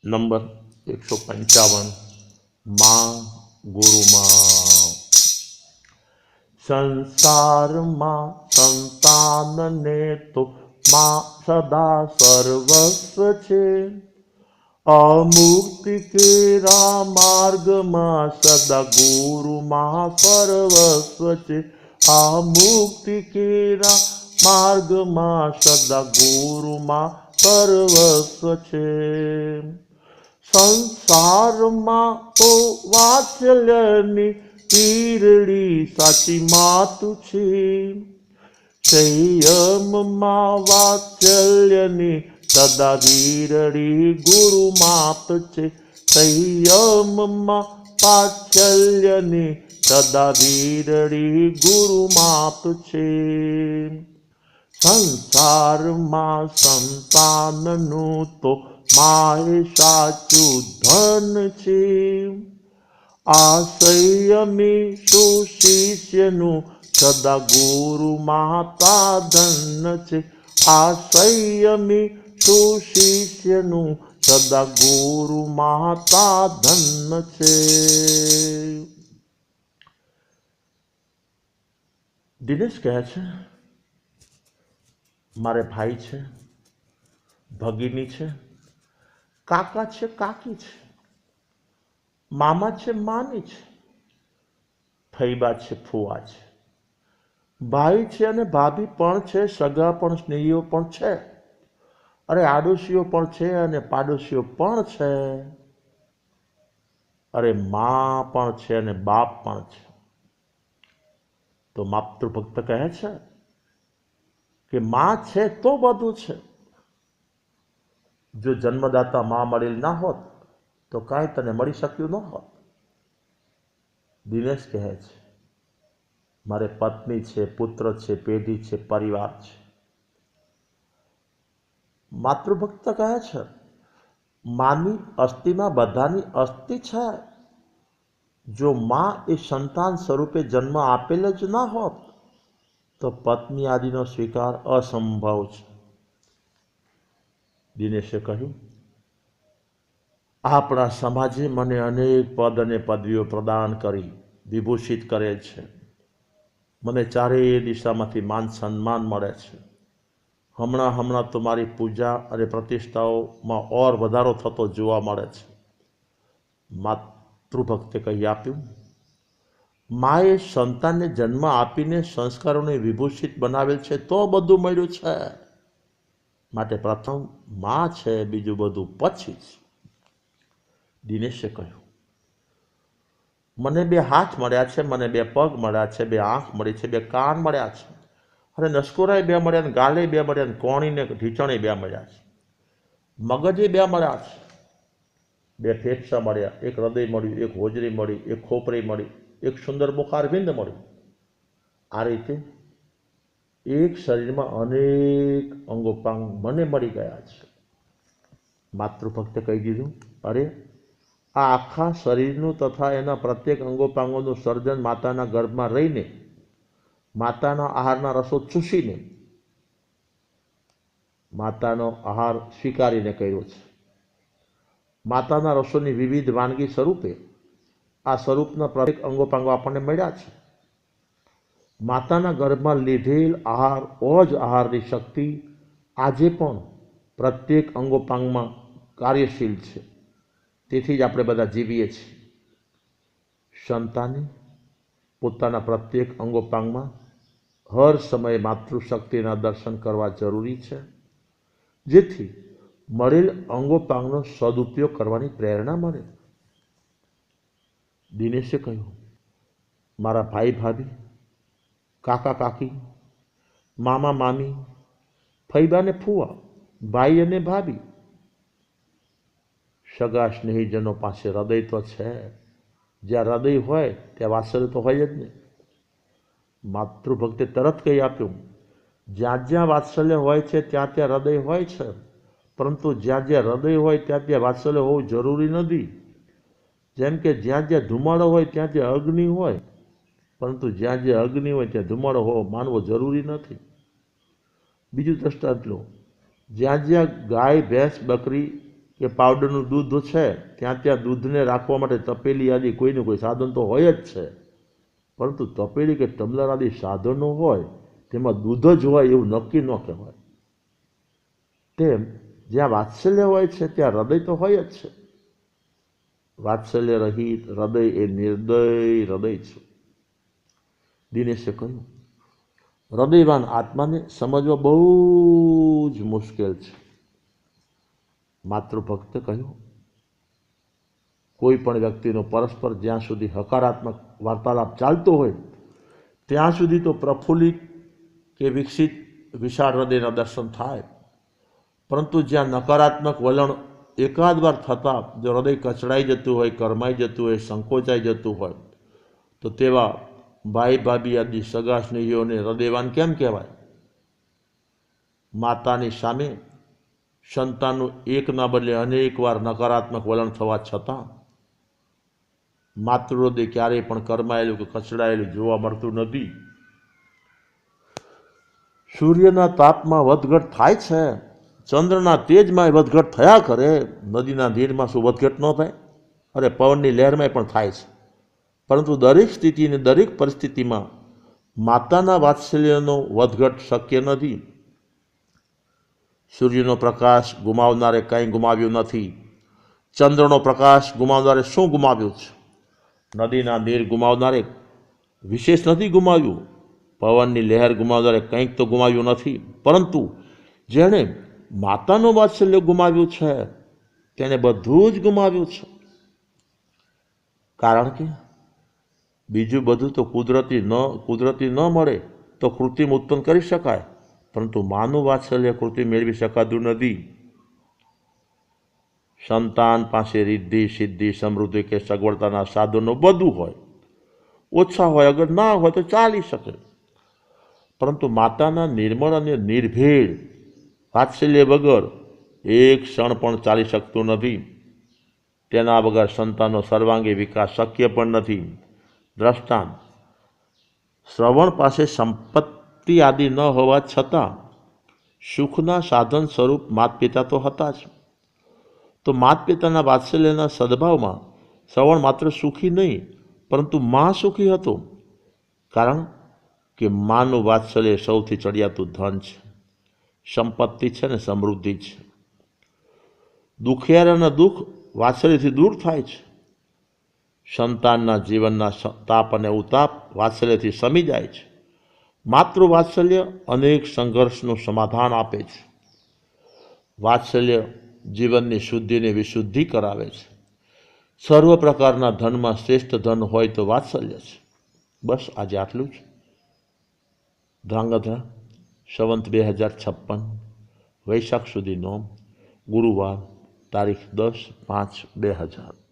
Number 155 માં ગુરુમાં સંસારમાં સંતાનને તો માં સદા સર્વસ્વ છે. અમુક્તિ કેરા માર્ગમાં સદા ગુરુમાં સર્વસ્વ છે. આ મુક્તિ કેરા માર્ગમાં સદા ગુરુમાં સર્વસ્વ છે. સંસારમાં તો વાત્સલ્યની તીરડી સાચી માતું છે. સંયમમાં વાત્સલ્યની સદા વીરડી ગુરુ માત છે. સંયમમાં વાત્સલ્યની સદા વીરડી ગુરુ માત છે. સંસારમાં સંતાનનું તો માએ સાચું ધન છે. આ સંયમી સુશિષ્યનું સદા ગુરુ માતા ધન છે. આ સંયમી સુશિષ્યનું સદા ગુરુ માતા ધન છે. દિનેશ કહે છે, મારે ભાઈ છે, ભગીની છે, કાકા છે, કાકી છે, મામા છે, મામી છે, ફૈબા છે, ફુવા છે, ભાઈ છે અને ભાભી પણ છે, સગા પણ સ્નેહીઓ પણ છે, અરે આડોશીઓ પણ છે અને પાડોશીઓ પણ છે, અરે મા પણ છે અને બાપ પણ છે. તો માતૃભક્ત કહે છે કે માં છે તો બધું છે. જો જન્મદાતા માં મળેલ ના હોત તો કાંઈ તને મળી શક્યું ન હોત. દિનેશ કહે છે, મારે પત્ની છે, પુત્ર છે, પેઢી છે, પરિવાર છે. માતૃભક્ત કહે છે, માની અસ્થિમાં બધાની અસ્થિ છે. જો માં એ સંતાન સ્વરૂપે જન્મ આપેલ જ ના હોત તો પત્ની આદિનો સ્વીકાર અસંભવ છે. દિનેશે કહ્યું, આપણા સમાજે મને અનેક પદ અને પદવીઓ પ્રદાન કરી વિભૂષિત કરેલ છે. મને ચારેય દિશામાંથી માન સન્માન મળે છે. હમણાં તો મારી પૂજા અને પ્રતિષ્ઠાઓમાં ઓર વધારો થતો જોવા મળે છે. માતૃભક્તે કહી આપ્યું, માએ સંતાનને જન્મ આપીને સંસ્કારોને વિભૂષિત બનાવેલ છે તો બધું મળ્યું છે. માટે પ્રથમ માં છે, બીજું બધું પછી છે. દિનેશે કહ્યું, મને 2 હાથ મળ્યા છે, મને 2 પગ મળ્યા છે, 2 આંખ મળી છે, 2 કાન મળ્યા છે, અને નસકોરાય 2 મળ્યા, ને ગાલે 2 મળ્યા, ને કોણીને ઢીચણે 2 મળ્યા છે, મગજે 2 મળ્યા છે, 2 ફેફસા મળ્યા, 1 હૃદય મળ્યું, 1 હોજરી મળી, 1 ખોપરી મળી, 1 સુંદર મુખારવિંદ મળ્યું. આ રીતે એક શરીરમાં અનેક અંગોપાંગ મને મળી ગયા છે. માતૃભક્તે કહી દીધું, અરે આ આખા શરીરનું તથા એના પ્રત્યેક અંગોપાંગોનું સર્જન માતાના ગર્ભમાં રહીને, માતાના આહારના રસો ચૂસીને, માતાનો આહાર સ્વીકારીને કર્યો છે. માતાના રસોની વિવિધ વાનગી સ્વરૂપે આ સ્વરૂપના પ્રત્યેક અંગોપાંગો આપણને મળ્યા છે. માતાના ગર્ભમાં લીધેલ આહાર ઓજ આહારની શક્તિ આજે પણ પ્રત્યેક અંગોપાંગમાં કાર્યશીલ છે. તેથી જ આપણે બધા જીવીએ છીએ. સંતાને પોતાના પ્રત્યેક અંગોપાંગમાં હર સમયે માતૃશક્તિના દર્શન કરવા જરૂરી છે, જેથી મળેલ અંગોપાંગનો સદુપયોગ કરવાની પ્રેરણા મળે. દિનેશે કહ્યું, મારા ભાઈ ભાભી, કાકા કાકી, મામા મામી, ફૈબા ને ફુવા, ભાઈ અને ભાભી, સગા સ્નેહીજનો પાસે હૃદય તો છે. જ્યાં હૃદય હોય ત્યાં વાત્સલ્ય તો હોય જ ને. માતૃભક્તે તરત કહી આપ્યું, જ્યાં વાત્સલ્ય હોય છે ત્યાં હૃદય હોય છે, પરંતુ જ્યાં હૃદય હોય ત્યાં વાત્સલ્ય હોવું જરૂરી નથી. જેમ કે જ્યાં ધુમાડો હોય ત્યાં અગ્નિ હોય, પરંતુ જ્યાં અગ્નિ હોય ત્યાં ધુમાડો હોવો માનવો જરૂરી નથી. બીજું દ્રષ્ટાંત લો, જ્યાં ગાય ભેંસ બકરી કે પાવડરનું દૂધ છે ત્યાં ત્યાં દૂધને રાખવા માટે તપેલી આદિ કોઈનું કોઈ સાધન તો હોય જ છે, પરંતુ તપેલી કે ટમ્લર આદિ સાધનો હોય તેમાં દૂધ જ હોય એવું નક્કી ન કહેવાય. તેમ જ્યાં વાત્સલ્ય હોય છે ત્યાં હૃદય તો હોય જ છે. વાત્સલ્ય રહિત હૃદય એ નિર્દય હૃદય છે. દિનેશે કહ્યું, હૃદયવાન આત્માને સમજવા બહુ જ મુશ્કેલ છે. માતૃભક્તે કહ્યું, કોઈ પણ વ્યક્તિનો પરસ્પર જ્યાં સુધી હકારાત્મક વાર્તાલાપ ચાલતો હોય ત્યાં સુધી તો પ્રફુલ્લિત કે વિકસિત વિશાળ હૃદયના દર્શન થાય, પરંતુ જ્યાં નકારાત્મક વલણ એકાદ વાર થતાં જો હૃદય કચડાઈ જતું હોય, કરમાઈ જતું હોય, સંકોચાઈ જતું હોય, તો તેવા ભાઈ ભાભી આદિ સગા સ્નેહીઓને હૃદયવાન કેમ કહેવાય? માતાની સામે સંતાનનું એકના બદલે અનેક વાર નકારાત્મક વલણ થવા છતાં માતૃહૃદય ક્યારેય પણ કરમાયેલું કે કચડાયેલું જોવા મળતું નથી. સૂર્યના તાપમાં વધઘટ થાય છે, ચંદ્રના તેજમાં વધઘટ થયા કરે, નદીના નીરમાં શું વધઘટ ન થાય? અરે પવનની લહેરમાં પણ થાય છે, પરંતુ દરેક સ્થિતિ અને દરેક પરિસ્થિતિમાં માતાના વાત્સલ્યનો વધઘટ શક્ય નથી. સૂર્યનો પ્રકાશ ગુમાવનારે કંઈ ગુમાવ્યું નથી. ચંદ્રનો પ્રકાશ ગુમાવનારે શું ગુમાવ્યું છે? નદીના નીર ગુમાવનારે વિશેષ નથી ગુમાવ્યું. પવનની લહેર ગુમાવનારે કંઈક તો ગુમાવ્યું નથી, પરંતુ જેણે માતાનું વાત્સલ્ય ગુમાવ્યું છે તેણે બધું જ ગુમાવ્યું છે. કારણ કે બીજું બધું તો કુદરતી ન મળે તો કૃત્રિમ ઉત્પન્ન કરી શકાય, પરંતુ માનું વાત્સલ્ય કૃત્રિમ મેળવી શકાતું નથી. સંતાન પાસે રિદ્ધિ સિદ્ધિ સમૃદ્ધિ કે સગવડતાના સાધનો બધું હોય, ઓછા હોય, અગર ના હોય તો ચાલી શકે, પરંતુ માતાના નિર્મળ અને નિર્ભેળ વાત્સલ્ય વગર એક ક્ષણ પણ ચાલી શકતું નથી. તેના વગર સંતાનનો સર્વાંગી વિકાસ શક્ય પણ નથી. દ્રષ્ટાંત, શ્રવણ પાસે સંપત્તિ આદિ ન હોવા છતાં સુખના સાધન સ્વરૂપ માતા પિતા તો હતા જ. તો માતા પિતાના વાત્સલ્યના સદભાવમાં શ્રવણ માત્ર સુખી નહીં, પરંતુ માં સુખી હતો, કારણ કે માનું વાત્સલ્ય સૌથી ચડિયાતું ધન છે, સંપત્તિ છે ને સમૃદ્ધિ છે. દુખિયારાના દુઃખ વાત્સલ્યથી દૂર થાય છે. સંતાનના જીવનના તાપ અને ઉતાપ વાત્સલ્યથી શમી જાય છે. માતૃ વાત્સલ્ય અનેક સંઘર્ષનું સમાધાન આપે છે. વાત્સલ્ય જીવનની શુદ્ધિને વિશુદ્ધિ કરાવે છે. સર્વ પ્રકારના ધનમાં શ્રેષ્ઠ ધન હોય તો વાત્સલ્ય છે. બસ આજે આટલું જ. ધ્રાંગધ્રા સંવંત 2056 વૈશાખ સુધીનો ગુરુવાર તારીખ 10/5/2000.